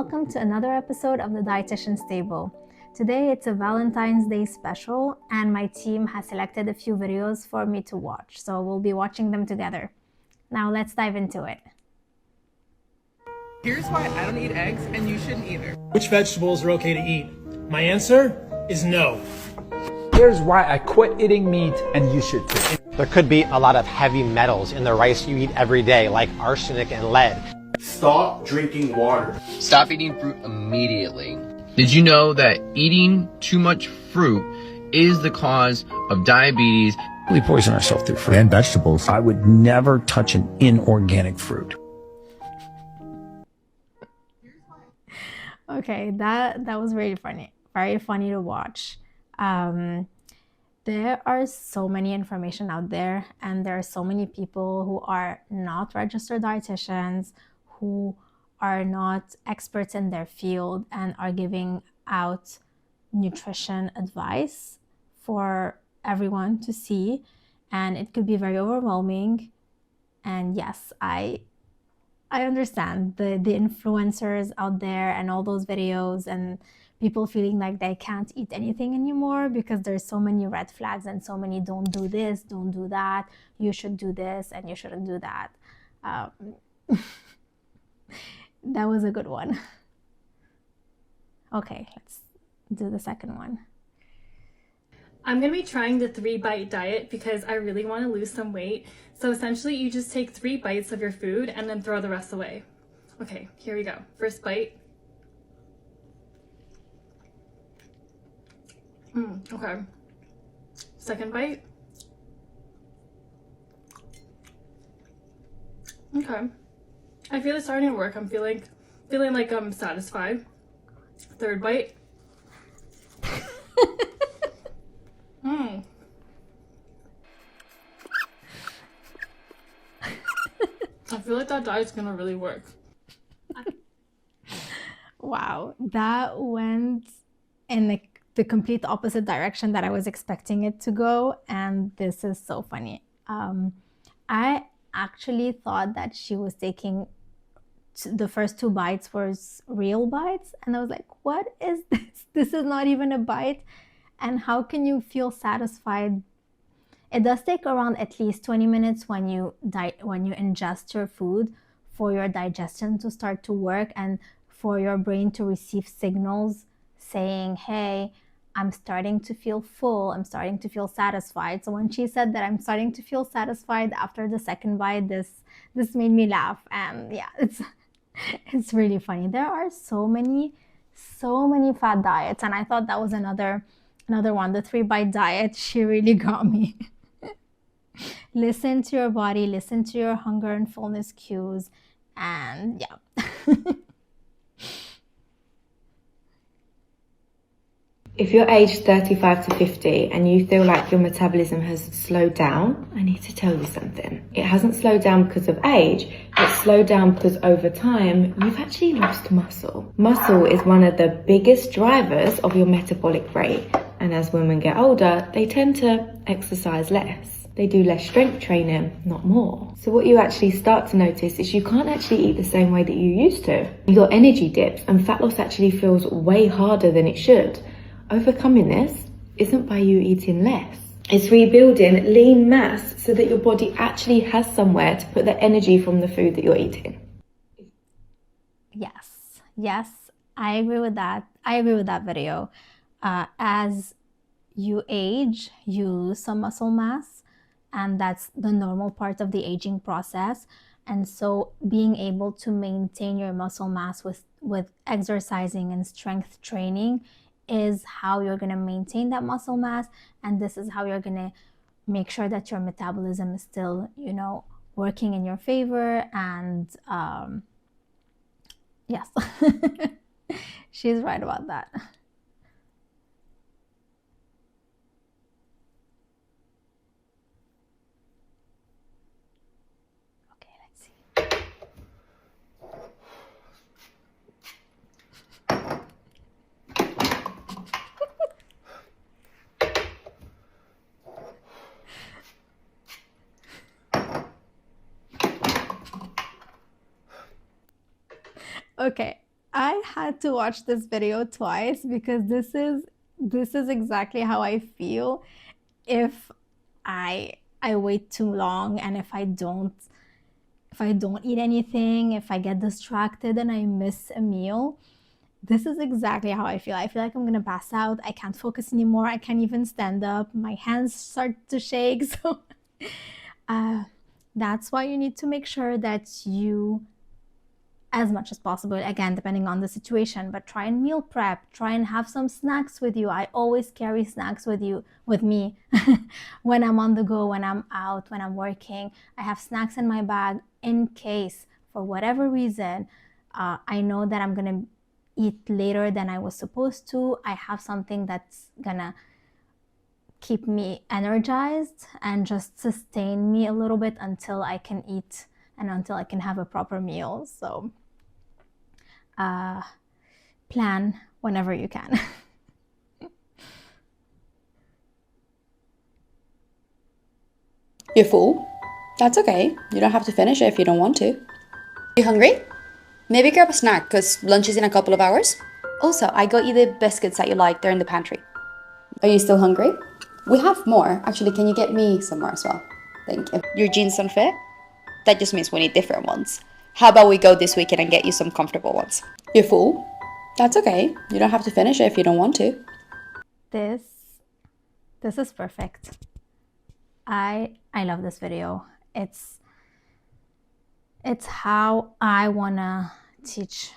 welcome to another episode of the Dietitian Stable. Today it's a Valentine's Day special and my team has selected a few videos for me to watch, so we'll be watching them together. Now let's dive into it. Here's why I don't eat eggs and you shouldn't either. Which vegetables are okay to eat? My answer is no. Here's why I quit eating meat and you should too. There could be a lot of heavy metals in the rice you eat every day, like arsenic and lead. Stop drinking water. Stop eating fruit immediately. Did you know that eating too much fruit is the cause of diabetes? We poison ourselves through fruit and vegetables. I would never touch an inorganic fruit. Okay, that was really funny. Very funny to watch. There are so many information out there, and there are so many people who are not registered dietitians, who are not experts in their field and are giving out nutrition advice for everyone to see, and it could be very overwhelming. And yes, I understand the influencers out there and all those videos and people feeling like they can't eat anything anymore because there's so many red flags and so many don't do this, don't do that, you should do this and you shouldn't do that. That was a good one. Okay, let's do the second one. I'm going to be trying the 3-bite diet because I really want to lose some weight. So essentially you just take 3 bites of your food and then throw the rest away. Okay, here we go. First bite. Okay. Second bite. Okay. I feel it's starting to work. I'm feeling like I'm satisfied. Third bite. I feel like that diet's gonna really work. Wow, that went in the complete opposite direction that I was expecting it to go, and this is so funny. I actually thought that she was taking the first 2 bites was real bites, and I was like, what is this? This is not even a bite, and how can you feel satisfied? It does take around at least 20 minutes when you ingest your food for your digestion to start to work and for your brain to receive signals saying, hey, I'm starting to feel full, I'm starting to feel satisfied. So when she said that I'm starting to feel satisfied after the second bite, this made me laugh. And yeah, it's really funny. There are so many fad diets, and I thought that was another one, the 3-bite diet. She really got me. Listen to your body, listen to your hunger and fullness cues, and yeah. If you're aged 35 to 50 and you feel like your metabolism has slowed down, I need to tell you something. It hasn't slowed down because of age, it's slowed down because over time, you've actually lost muscle. Muscle is one of the biggest drivers of your metabolic rate. And as women get older, they tend to exercise less. They do less strength training, not more. So what you actually start to notice is you can't actually eat the same way that you used to. Your energy dips and fat loss actually feels way harder than it should. Overcoming this isn't by you eating less. It's rebuilding lean mass so that your body actually has somewhere to put the energy from the food that you're eating. Yes, I agree with that. I agree with that video. As you age, you lose some muscle mass, and that's the normal part of the aging process. And so being able to maintain your muscle mass with exercising and strength training is how you're going to maintain that muscle mass, and this is how you're going to make sure that your metabolism is still, working in your favor. And yes, she's right about that. Okay, let's see. Okay, I had to watch this video twice because this is exactly how I feel if I wait too long, and if I don't eat anything, if I get distracted and I miss a meal. This is exactly how I feel. I feel like I'm gonna pass out. I can't focus anymore. I can't even stand up. My hands start to shake. So that's why you need to make sure that you, as much as possible, again, depending on the situation, but try and meal prep, try and have some snacks with you. I always carry snacks with me when I'm on the go, when I'm out, when I'm working. I have snacks in my bag in case, for whatever reason, I know that I'm gonna eat later than I was supposed to. I have something that's gonna keep me energized and just sustain me a little bit until I can eat and until I can have a proper meal. So plan whenever you can. You're full? That's okay. You don't have to finish it if you don't want to. You hungry? Maybe grab a snack, because lunch is in a couple of hours. Also, I got you the biscuits that you like. They're in the pantry. Are you still hungry? We have more. Actually, can you get me some more as well? Thank you. Your jeans don't fit? That just means we need different ones. How about we go this weekend and get you some comfortable ones? You're full? That's okay. You don't have to finish it if you don't want to. This is perfect. I love this video. It's how I wanna teach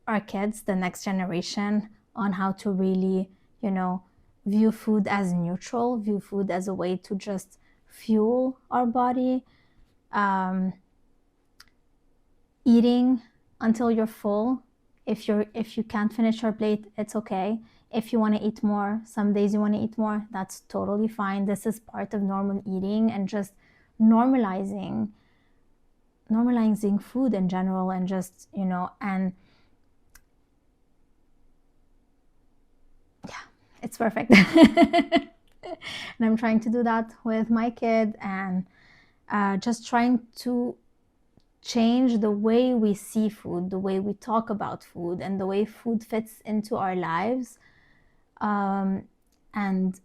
our kids, the next generation, on how to really, view food as neutral, view food as a way to just fuel our body. Eating until you're full. If you can't finish your plate, it's okay. If you want to eat more, some days you want to eat more, that's totally fine. This is part of normal eating, and just normalizing food in general, and just, and yeah, it's perfect. And I'm trying to do that with my kid, and just trying to change the way we see food, the way we talk about food, and the way food fits into our lives, and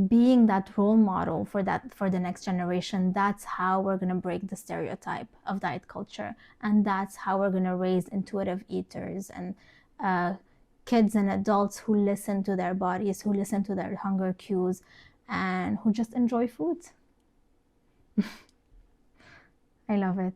being that role model for the next generation. That's how we're going to break the stereotype of diet culture, and that's how we're going to raise intuitive eaters and kids and adults who listen to their bodies, who listen to their hunger cues, and who just enjoy food. I love it.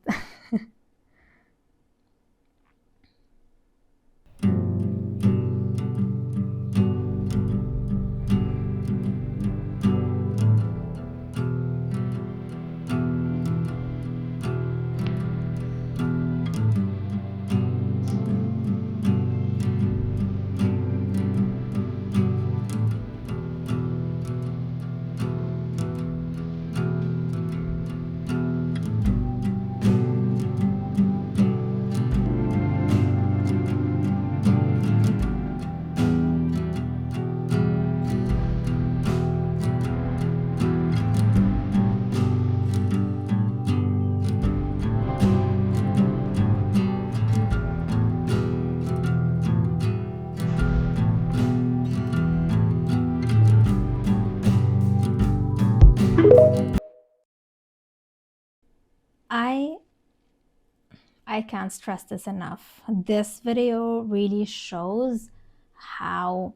I can't stress this enough. This video really shows how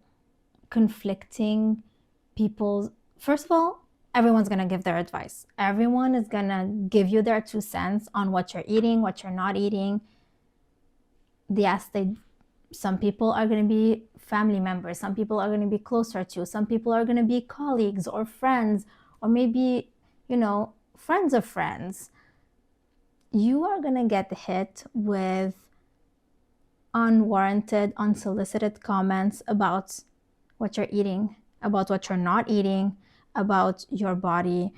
conflicting first of all, everyone's gonna give their advice. Everyone is gonna give you their 2 cents on what you're eating, what you're not eating. Yes, some people are gonna be family members, some people are gonna be closer to, some people are gonna be colleagues or friends, or maybe, friends of friends. You are gonna get hit with unwarranted, unsolicited comments about what you're eating, about what you're not eating, about your body.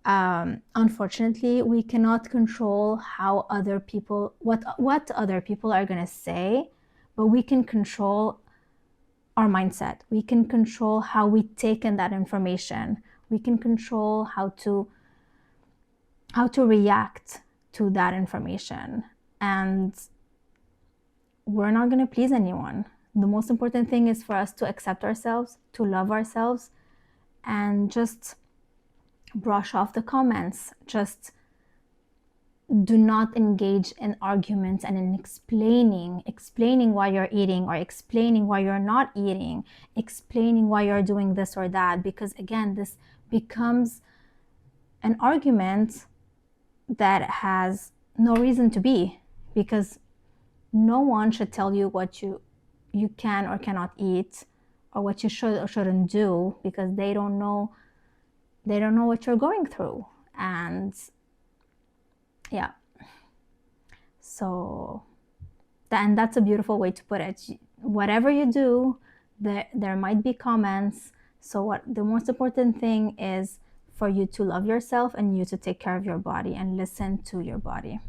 Unfortunately, we cannot control how other people, what other people are gonna say, but we can control our mindset. We can control how we take in that information. We can control how to react to that information. And we're not going to please anyone. The most important thing is for us to accept ourselves, to love ourselves, and just brush off the comments. Just do not engage in arguments and in explaining why you're eating, or explaining why you're not eating, explaining why you're doing this or that, because again, this becomes an argument that has no reason to be, because no one should tell you what you can or cannot eat, or what you should or shouldn't do, because they don't know what you're going through. And yeah, so that's a beautiful way to put it. Whatever you do, there might be comments. So what the most important thing is for you to love yourself, and you to take care of your body and listen to your body.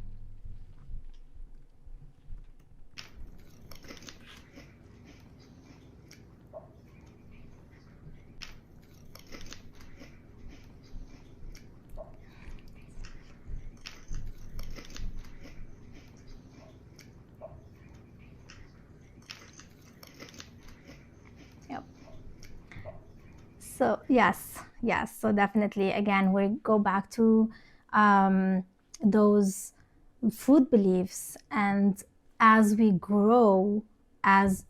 So yes, so definitely, again, we go back to those food beliefs, and as we grow with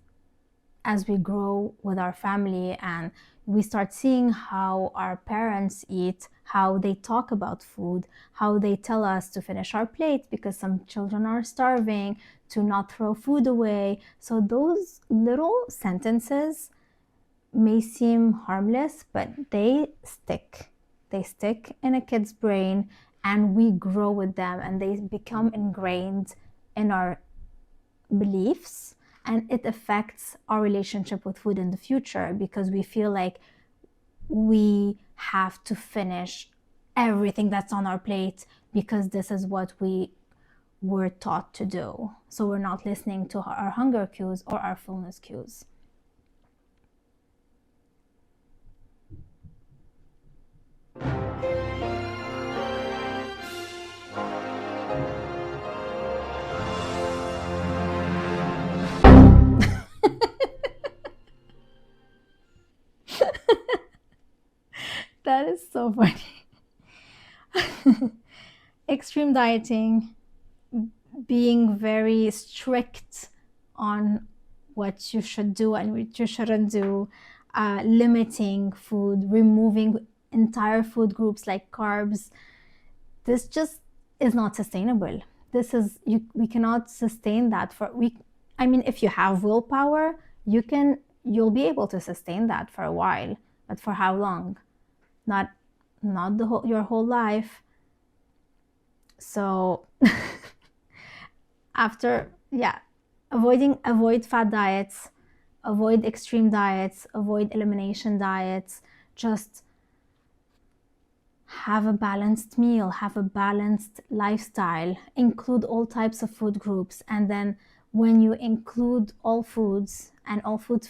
our family, and we start seeing how our parents eat, how they talk about food, how they tell us to finish our plate because some children are starving, to not throw food away. So those little sentences may seem harmless, but they stick in a kid's brain, and we grow with them, and they become ingrained in our beliefs, and it affects our relationship with food in the future, because we feel like we have to finish everything that's on our plate because this is what we were taught to do. So we're not listening to our hunger cues or our fullness cues. That is so funny. Extreme dieting, being very strict on what you should do and what you shouldn't do, limiting food, removing entire food groups like carbs. This just is not sustainable. We cannot sustain that if you have willpower, you'll be able to sustain that for a while, but for how long? Not your whole life. So avoid fat diets, avoid extreme diets, avoid elimination diets. Just have a balanced meal, have a balanced lifestyle, include all types of food groups. And then when you include all foods, and all foods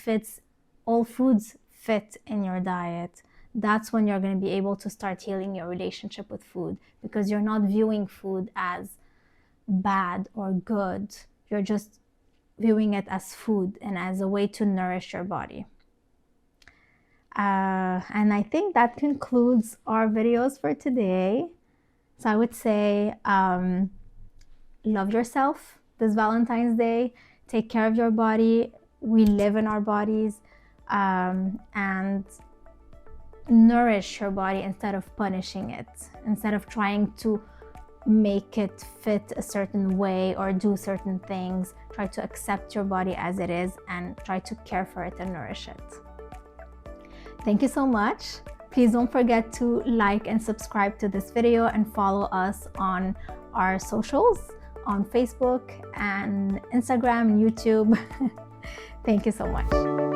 fit in your diet, that's when you're going to be able to start healing your relationship with food, because you're not viewing food as bad or good. You're just viewing it as food and as a way to nourish your body. And I think that concludes our videos for today. So I would say love yourself this Valentine's Day. Take care of your body. We live in our bodies, and nourish your body instead of punishing it, instead of trying to make it fit a certain way or do certain things. Try to accept your body as it is and try to care for it and nourish it. Thank you so much. Please don't forget to like and subscribe to this video, and follow us on our socials on Facebook and Instagram and YouTube. Thank you so much.